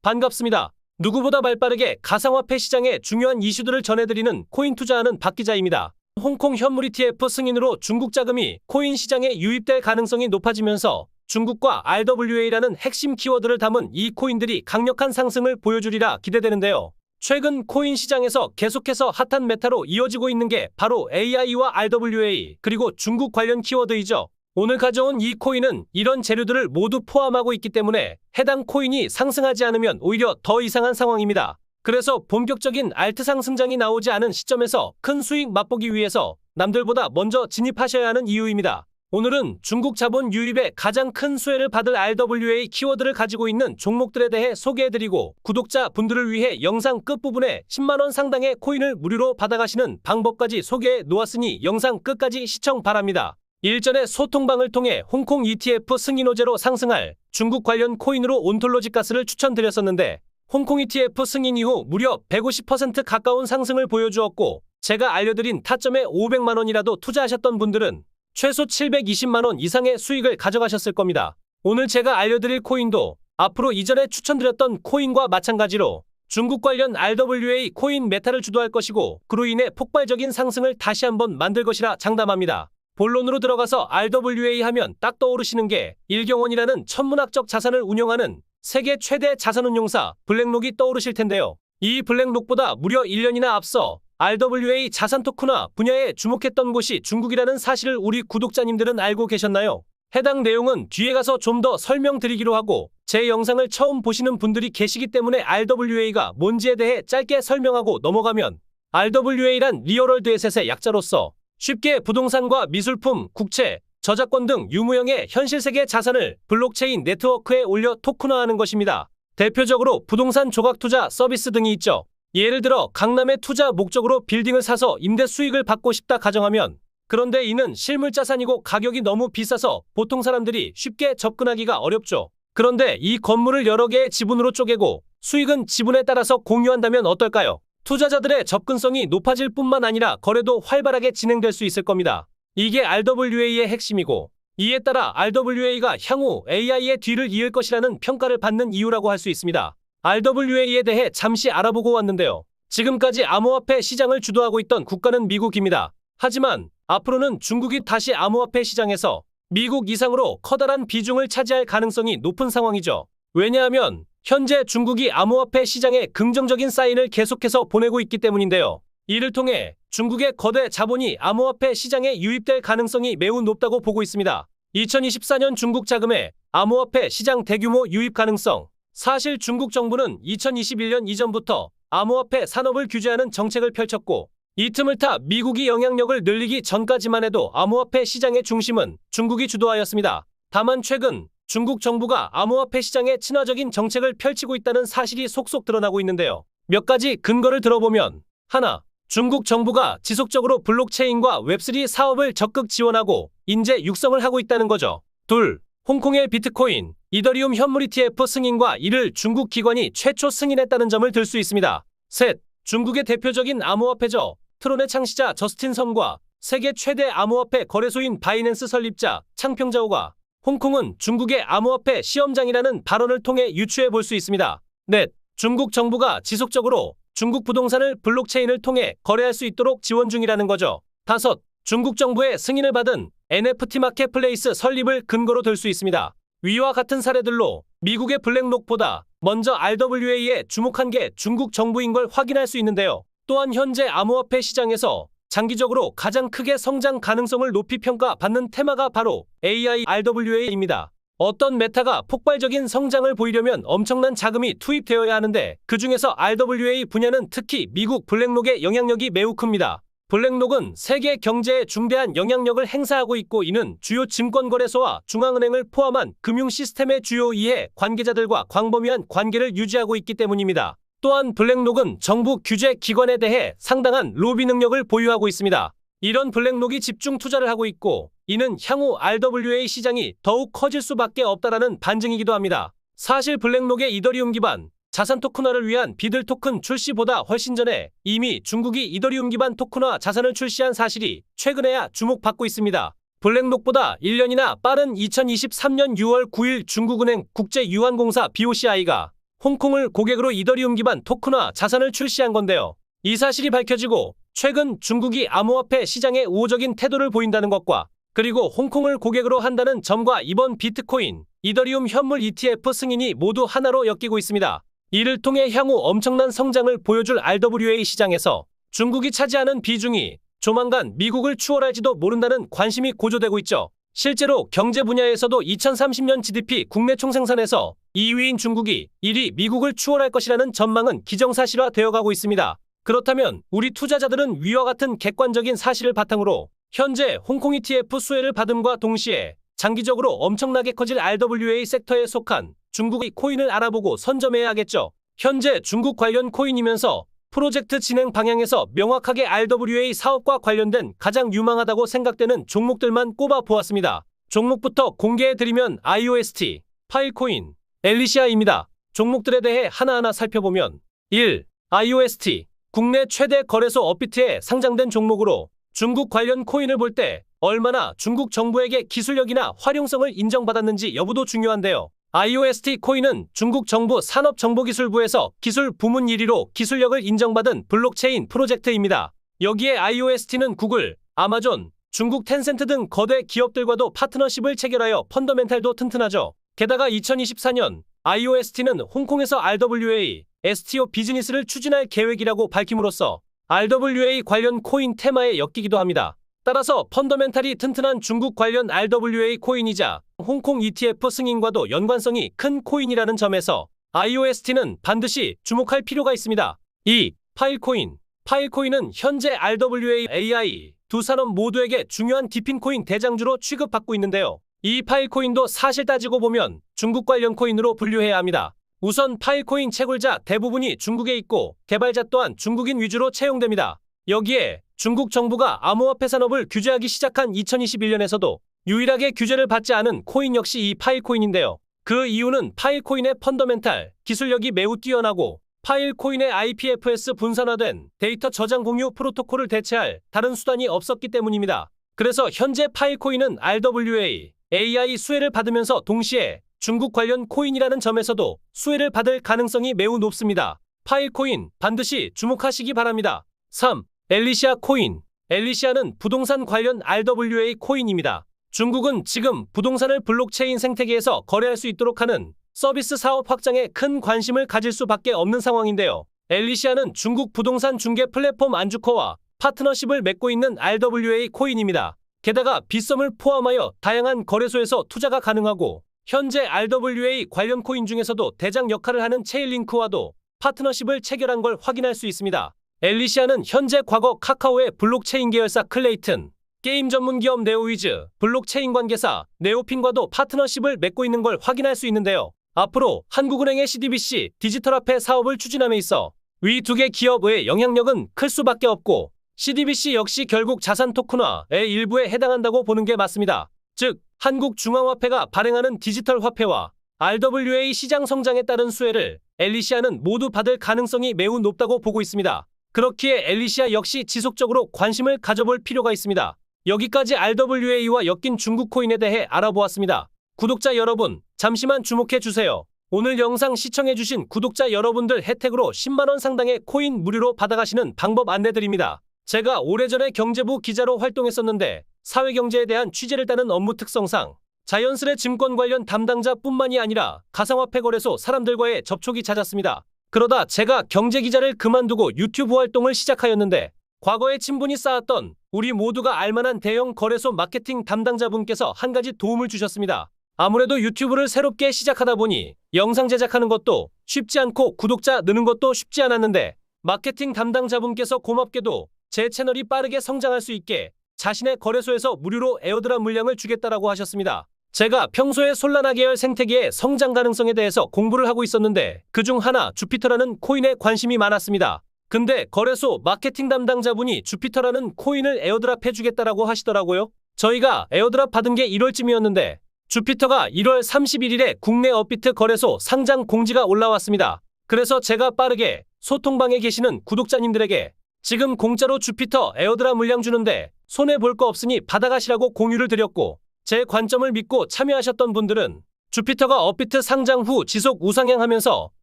반갑습니다. 누구보다 발빠르게 가상화폐 시장의 중요한 이슈들을 전해드리는 코인 투자하는 박 기자입니다. 홍콩 현물 ETF 승인으로 중국 자금이 코인 시장에 유입될 가능성이 높아지면서 중국과 RWA라는 핵심 키워드를 담은 이 코인들이 강력한 상승을 보여주리라 기대되는데요. 최근 코인 시장에서 계속해서 핫한 메타로 이어지고 있는 게 바로 AI와 RWA 그리고 중국 관련 키워드이죠. 오늘 가져온 이 코인은 이런 재료들을 모두 포함하고 있기 때문에 해당 코인이 상승하지 않으면 오히려 더 이상한 상황입니다. 그래서 본격적인 알트 상승장이 나오지 않은 시점에서 큰 수익 맛보기 위해서 남들보다 먼저 진입하셔야 하는 이유입니다. 오늘은 중국 자본 유입에 가장 큰 수혜를 받을 RWA 키워드를 가지고 있는 종목들에 대해 소개해드리고 구독자 분들을 위해 영상 끝부분에 10만원 상당의 코인을 무료로 받아가시는 방법까지 소개해 놓았으니 영상 끝까지 시청 바랍니다. 일전에 소통방을 통해 홍콩 ETF 승인 호재로 상승할 중국 관련 코인으로 온톨로지 가스를 추천드렸었는데 홍콩 ETF 승인 이후 무려 150% 가까운 상승을 보여주었고 제가 알려드린 타점에 500만원이라도 투자하셨던 분들은 최소 720만원 이상의 수익을 가져가셨을 겁니다. 오늘 제가 알려드릴 코인도 앞으로 이전에 추천드렸던 코인과 마찬가지로 중국 관련 RWA 코인 메타를 주도할 것이고 그로 인해 폭발적인 상승을 다시 한번 만들 것이라 장담합니다. 본론으로 들어가서 RWA 하면 딱 떠오르시는 게 일경원이라는 천문학적 자산을 운영하는 세계 최대 자산운용사 블랙록이 떠오르실 텐데요. 이 블랙록보다 무려 1년이나 앞서 RWA 자산 토큰화 분야에 주목했던 곳이 중국이라는 사실을 우리 구독자님들은 알고 계셨나요? 해당 내용은 뒤에 가서 좀 더 설명드리기로 하고 제 영상을 처음 보시는 분들이 계시기 때문에 RWA가 뭔지에 대해 짧게 설명하고 넘어가면 RWA란 리얼월드 에셋의 약자로서 쉽게 부동산과 미술품, 국채, 저작권 등 유무형의 현실 세계 자산을 블록체인 네트워크에 올려 토큰화하는 것입니다. 대표적으로 부동산 조각 투자 서비스 등이 있죠. 예를 들어 강남에 투자 목적으로 빌딩을 사서 임대 수익을 받고 싶다 가정하면 그런데 이는 실물 자산이고 가격이 너무 비싸서 보통 사람들이 쉽게 접근하기가 어렵죠. 그런데 이 건물을 여러 개의 지분으로 쪼개고 수익은 지분에 따라서 공유한다면 어떨까요? 투자자들의 접근성이 높아질 뿐만 아니라 거래도 활발하게 진행될 수 있을 겁니다. 이게 RWA의 핵심이고 이에 따라 RWA가 향후 AI의 뒤를 이을 것이라는 평가를 받는 이유라고 할 수 있습니다. RWA에 대해 잠시 알아보고 왔는데요. 지금까지 암호화폐 시장을 주도하고 있던 국가는 미국입니다. 하지만 앞으로는 중국이 다시 암호화폐 시장에서 미국 이상으로 커다란 비중을 차지할 가능성이 높은 상황이죠. 왜냐하면 현재 중국이 암호화폐 시장에 긍정적인 사인을 계속해서 보내고 있기 때문인데요. 이를 통해 중국의 거대 자본이 암호화폐 시장에 유입될 가능성이 매우 높다고 보고 있습니다. 2024년 중국 자금의 암호화폐 시장 대규모 유입 가능성. 사실 중국 정부는 2021년 이전부터 암호화폐 산업을 규제하는 정책을 펼쳤고 이 틈을 타 미국이 영향력을 늘리기 전까지만 해도 암호화폐 시장의 중심은 중국이 주도하였습니다. 다만 최근 중국 정부가 암호화폐 시장에 친화적인 정책을 펼치고 있다는 사실이 속속 드러나고 있는데요. 몇 가지 근거를 들어보면 하나, 중국 정부가 지속적으로 블록체인과 웹3 사업을 적극 지원하고 인재 육성을 하고 있다는 거죠. 둘, 홍콩의 비트코인, 이더리움 현물 ETF 승인과 이를 중국 기관이 최초 승인했다는 점을 들 수 있습니다. 셋, 중국의 대표적인 암호화폐죠. 트론의 창시자 저스틴 섬과 세계 최대 암호화폐 거래소인 바이낸스 설립자 창평자오가 홍콩은 중국의 암호화폐 시험장이라는 발언을 통해 유추해 볼 수 있습니다. 넷, 중국 정부가 지속적으로 중국 부동산을 블록체인을 통해 거래할 수 있도록 지원 중이라는 거죠. 다섯, 중국 정부의 승인을 받은 NFT 마켓플레이스 설립을 근거로 들 수 있습니다. 위와 같은 사례들로 미국의 블랙록보다 먼저 RWA에 주목한 게 중국 정부인 걸 확인할 수 있는데요. 또한 현재 암호화폐 시장에서 장기적으로 가장 크게 성장 가능성을 높이 평가받는 테마가 바로 AI RWA입니다. 어떤 메타가 폭발적인 성장을 보이려면 엄청난 자금이 투입되어야 하는데 그 중에서 RWA 분야는 특히 미국 블랙록의 영향력이 매우 큽니다. 블랙록은 세계 경제에 중대한 영향력을 행사하고 있고 이는 주요 증권거래소와 중앙은행을 포함한 금융 시스템의 주요 이해 관계자들과 광범위한 관계를 유지하고 있기 때문입니다. 또한 블랙록은 정부 규제 기관에 대해 상당한 로비 능력을 보유하고 있습니다. 이런 블랙록이 집중 투자를 하고 있고 이는 향후 RWA 시장이 더욱 커질 수밖에 없다라는 반증이기도 합니다. 사실 블랙록의 이더리움 기반 자산 토큰화를 위한 비들 토큰 출시보다 훨씬 전에 이미 중국이 이더리움 기반 토큰화 자산을 출시한 사실이 최근에야 주목받고 있습니다. 블랙록보다 1년이나 빠른 2023년 6월 9일 중국은행 국제유한공사 BOCI가 홍콩을 고객으로 이더리움 기반 토큰화 자산을 출시한 건데요. 이 사실이 밝혀지고 최근 중국이 암호화폐 시장에 우호적인 태도를 보인다는 것과 그리고 홍콩을 고객으로 한다는 점과 이번 비트코인, 이더리움 현물 ETF 승인이 모두 하나로 엮이고 있습니다. 이를 통해 향후 엄청난 성장을 보여줄 RWA 시장에서 중국이 차지하는 비중이 조만간 미국을 추월할지도 모른다는 관심이 고조되고 있죠. 실제로 경제 분야에서도 2030년 GDP 국내 총생산에서 2위인 중국이 1위 미국을 추월할 것이라는 전망은 기정사실화 되어가고 있습니다. 그렇다면 우리 투자자들은 위와 같은 객관적인 사실을 바탕으로 현재 홍콩 ETF 수혜를 받음과 동시에 장기적으로 엄청나게 커질 RWA 섹터에 속한 중국의 코인을 알아보고 선점해야 하겠죠. 현재 중국 관련 코인이면서 프로젝트 진행 방향에서 명확하게 RWA 사업과 관련된 가장 유망하다고 생각되는 종목들만 꼽아 보았습니다. 종목부터 공개해드리면 IOST, 파일코인, 엘리시아입니다. 종목들에 대해 하나하나 살펴보면 1. IOST, 국내 최대 거래소 업비트에 상장된 종목으로 중국 관련 코인을 볼 때 얼마나 중국 정부에게 기술력이나 활용성을 인정받았는지 여부도 중요한데요. IOST 코인은 중국 정부 산업정보기술부에서 기술 부문 1위로 기술력을 인정받은 블록체인 프로젝트입니다. 여기에 IOST는 구글, 아마존, 중국 텐센트 등 거대 기업들과도 파트너십을 체결하여 펀더멘탈도 튼튼하죠. 게다가 2024년 IOST는 홍콩에서 RWA, STO 비즈니스를 추진할 계획이라고 밝힘으로써 RWA 관련 코인 테마에 엮이기도 합니다. 따라서 펀더멘탈이 튼튼한 중국 관련 RWA 코인이자 홍콩 ETF 승인과도 연관성이 큰 코인이라는 점에서 IOST는 반드시 주목할 필요가 있습니다. 2. 파일코인. 파일코인은 현재 RWA, AI 두 산업 모두에게 중요한 디핀코인 대장주로 취급받고 있는데요. 이 파일코인도 사실 따지고 보면 중국 관련 코인으로 분류해야 합니다. 우선 파일코인 채굴자 대부분이 중국에 있고 개발자 또한 중국인 위주로 채용됩니다. 여기에 중국 정부가 암호화폐 산업을 규제하기 시작한 2021년에서도 유일하게 규제를 받지 않은 코인 역시 이 파일코인인데요. 그 이유는 파일코인의 펀더멘탈, 기술력이 매우 뛰어나고 파일코인의 IPFS 분산화된 데이터 저장 공유 프로토콜을 대체할 다른 수단이 없었기 때문입니다. 그래서 현재 파일코인은 RWA, AI 수혜를 받으면서 동시에 중국 관련 코인이라는 점에서도 수혜를 받을 가능성이 매우 높습니다. 파일코인 반드시 주목하시기 바랍니다. 3. 엘리시아 코인. 엘리시아는 부동산 관련 RWA 코인입니다. 중국은 지금 부동산을 블록체인 생태계에서 거래할 수 있도록 하는 서비스 사업 확장에 큰 관심을 가질 수밖에 없는 상황인데요. 엘리시아는 중국 부동산 중개 플랫폼 안주커와 파트너십을 맺고 있는 RWA 코인입니다. 게다가 빗썸을 포함하여 다양한 거래소에서 투자가 가능하고 현재 RWA 관련 코인 중에서도 대장 역할을 하는 체인링크와도 파트너십을 체결한 걸 확인할 수 있습니다. 엘리시아는 현재 과거 카카오의 블록체인 계열사 클레이튼, 게임 전문 기업 네오위즈, 블록체인 관계사 네오핀과도 파트너십을 맺고 있는 걸 확인할 수 있는데요. 앞으로 한국은행의 CDBC 디지털화폐 사업을 추진함에 있어 위 두 개 기업의 영향력은 클 수밖에 없고 CDBC 역시 결국 자산 토큰화의 일부에 해당한다고 보는 게 맞습니다. 즉, 한국중앙화폐가 발행하는 디지털 화폐와 RWA 시장 성장에 따른 수혜를 엘리시아는 모두 받을 가능성이 매우 높다고 보고 있습니다. 그렇기에 엘리시아 역시 지속적으로 관심을 가져볼 필요가 있습니다. 여기까지 RWA와 엮인 중국 코인에 대해 알아보았습니다. 구독자 여러분, 잠시만 주목해주세요. 오늘 영상 시청해주신 구독자 여러분들 혜택으로 10만원 상당의 코인 무료로 받아가시는 방법 안내드립니다. 제가 오래전에 경제부 기자로 활동했었는데 사회경제에 대한 취재를 따는 업무 특성상 자연스레 증권 관련 담당자뿐만이 아니라 가상화폐 거래소 사람들과의 접촉이 잦았습니다. 그러다 제가 경제기자를 그만두고 유튜브 활동을 시작하였는데 과거에 친분이 쌓았던 우리 모두가 알만한 대형 거래소 마케팅 담당자분께서 한 가지 도움을 주셨습니다. 아무래도 유튜브를 새롭게 시작하다 보니 영상 제작하는 것도 쉽지 않고 구독자 느는 것도 쉽지 않았는데 마케팅 담당자분께서 고맙게도 제 채널이 빠르게 성장할 수 있게 자신의 거래소에서 무료로 에어드랍 물량을 주겠다라고 하셨습니다. 제가 평소에 솔라나 계열 생태계의 성장 가능성에 대해서 공부를 하고 있었는데 그중 하나 주피터라는 코인에 관심이 많았습니다. 근데 거래소 마케팅 담당자분이 주피터라는 코인을 에어드랍 해주겠다라고 하시더라고요. 저희가 에어드랍 받은 게 1월쯤이었는데 주피터가 1월 31일에 국내 업비트 거래소 상장 공지가 올라왔습니다. 그래서 제가 빠르게 소통방에 계시는 구독자님들에게 지금 공짜로 주피터 에어드랍 물량 주는데 손해볼 거 없으니 받아가시라고 공유를 드렸고 제 관점을 믿고 참여하셨던 분들은 주피터가 업비트 상장 후 지속 우상향하면서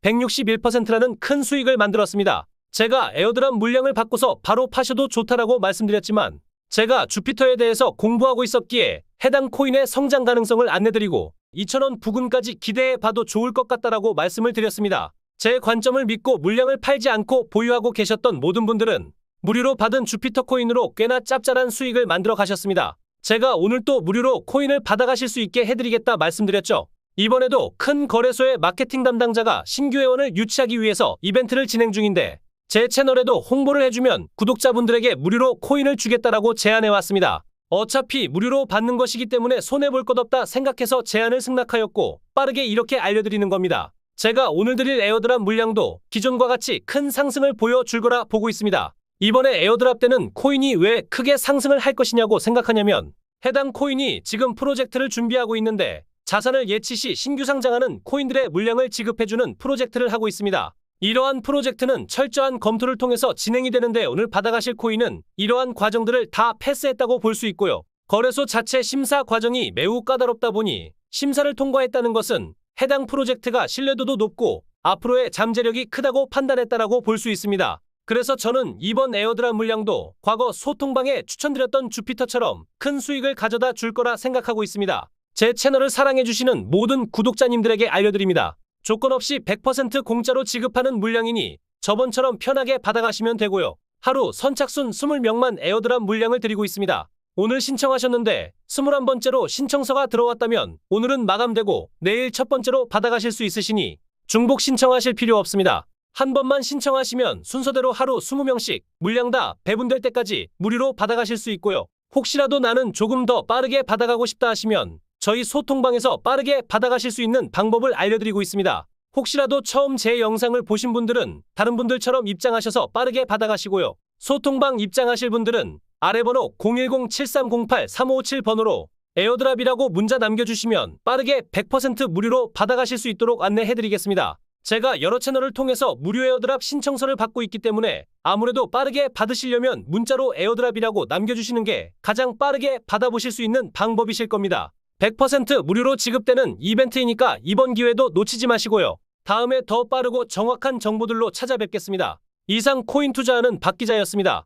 161%라는 큰 수익을 만들었습니다. 제가 에어드랍 물량을 받고서 바로 파셔도 좋다라고 말씀드렸지만 제가 주피터에 대해서 공부하고 있었기에 해당 코인의 성장 가능성을 안내드리고 2,000원 부근까지 기대해봐도 좋을 것 같다라고 말씀을 드렸습니다. 제 관점을 믿고 물량을 팔지 않고 보유하고 계셨던 모든 분들은 무료로 받은 주피터 코인으로 꽤나 짭짤한 수익을 만들어 가셨습니다. 제가 오늘 또 무료로 코인을 받아가실 수 있게 해드리겠다 말씀드렸죠. 이번에도 큰 거래소의 마케팅 담당자가 신규 회원을 유치하기 위해서 이벤트를 진행 중인데 제 채널에도 홍보를 해주면 구독자분들에게 무료로 코인을 주겠다라고 제안해왔습니다. 어차피 무료로 받는 것이기 때문에 손해볼 것 없다 생각해서 제안을 승낙하였고 빠르게 이렇게 알려드리는 겁니다. 제가 오늘 드릴 에어드랍 물량도 기존과 같이 큰 상승을 보여줄 거라 보고 있습니다. 이번에 에어드랍 때는 코인이 왜 크게 상승을 할 것이냐고 생각하냐면 해당 코인이 지금 프로젝트를 준비하고 있는데 자산을 예치 시 신규 상장하는 코인들의 물량을 지급해주는 프로젝트를 하고 있습니다. 이러한 프로젝트는 철저한 검토를 통해서 진행이 되는데 오늘 받아가실 코인은 이러한 과정들을 다 패스했다고 볼 수 있고요. 거래소 자체 심사 과정이 매우 까다롭다 보니 심사를 통과했다는 것은 해당 프로젝트가 신뢰도도 높고 앞으로의 잠재력이 크다고 판단했다라고 볼 수 있습니다. 그래서 저는 이번 에어드랍 물량도 과거 소통방에 추천드렸던 주피터처럼 큰 수익을 가져다 줄 거라 생각하고 있습니다. 제 채널을 사랑해주시는 모든 구독자님들에게 알려드립니다. 조건 없이 100% 공짜로 지급하는 물량이니 저번처럼 편하게 받아가시면 되고요. 하루 선착순 20명만 에어드랍 물량을 드리고 있습니다. 오늘 신청하셨는데 21번째로 신청서가 들어왔다면 오늘은 마감되고 내일 첫 번째로 받아가실 수 있으시니 중복 신청하실 필요 없습니다. 한 번만 신청하시면 순서대로 하루 20명씩 물량 다 배분될 때까지 무료로 받아가실 수 있고요. 혹시라도 나는 조금 더 빠르게 받아가고 싶다 하시면 저희 소통방에서 빠르게 받아가실 수 있는 방법을 알려드리고 있습니다. 혹시라도 처음 제 영상을 보신 분들은 다른 분들처럼 입장하셔서 빠르게 받아가시고요. 소통방 입장하실 분들은 아래 번호 010-7308-3557번호로 에어드랍이라고 문자 남겨주시면 빠르게 100% 무료로 받아가실 수 있도록 안내해드리겠습니다. 제가 여러 채널을 통해서 무료 에어드랍 신청서를 받고 있기 때문에 아무래도 빠르게 받으시려면 문자로 에어드랍이라고 남겨주시는 게 가장 빠르게 받아보실 수 있는 방법이실 겁니다. 100% 무료로 지급되는 이벤트이니까 이번 기회도 놓치지 마시고요. 다음에 더 빠르고 정확한 정보들로 찾아뵙겠습니다. 이상 코인 투자하는 박 기자였습니다.